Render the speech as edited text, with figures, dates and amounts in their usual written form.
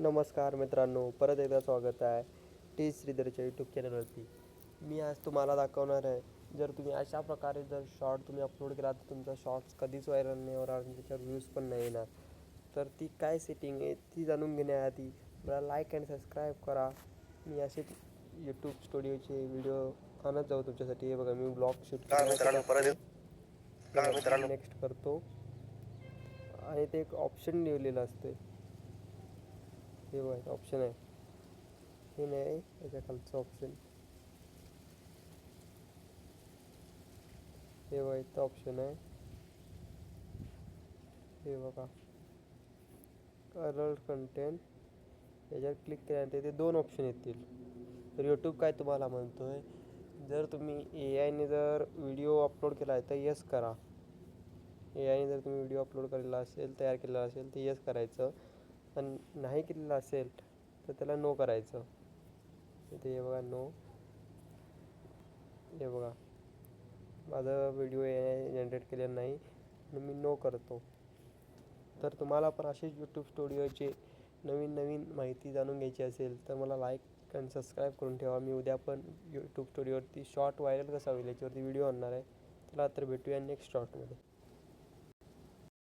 नमस्कार मित्रांनो, परत एकदा स्वागत आहे टी श्रीधरच्या यूट्यूब चॅनलवरती. मी आज तुम्हाला दाखवणार आहे, जर तुम्ही अशा प्रकारे जर शॉर्ट तुम्ही अपलोड केला तर तुमचा शॉर्ट्स कधीच व्हायरल नाही होणार आणि त्याच्यावर व्ह्यूज पण नाही येणार. तर ती काय सेटिंग आहे ती जाणून घेण्याआधी मला लाईक अँड सबस्क्राईब करा. मी असे यूट्यूब स्टुडिओचे व्हिडिओ आणत जाऊ तुमच्यासाठी. हे बघा, मी ब्लॉग शूट नेक्स्ट करतो आणि ते एक ऑप्शन लिहिलेलं असते. हे बघा ऑप्शन आहे, हे नाही याच्या खालचं ऑप्शन, हे बघा इथं ऑप्शन आहे. हे बघा अलर्ट कंटेंट, याच्यावर क्लिक केल्यानंतर ते दोन ऑप्शन येतील. तर यूट्यूब काय तुम्हाला म्हणतो आहे, जर तुम्ही AI ने जर व्हिडिओ अपलोड केला आहे तर यस करा. AI ने जर तुम्ही व्हिडिओ अपलोड केलेला असेल, तयार केलेला असेल तर यस करायचं, आणि नाही केलेलं असेल तर त्याला नो करायचं. इथे हे बघा नो, हे बघा माझा व्हिडिओ AI जनरेट केलेला नाही आणि मी नो करतो. तर तुम्हाला पण असेच यूट्यूब स्टुडिओचे नवीन नवीन माहिती जाणून घ्यायची असेल तर मला लाईक आणि सबस्क्राईब करून ठेवा. मी उद्या पण यूट्यूब स्टुडिओवरती शॉर्ट व्हायरल कसा होईल याच्यावरती व्हिडिओ आणणार आहे. चला तर भेटूया नेक्स्ट शॉर्टमध्ये.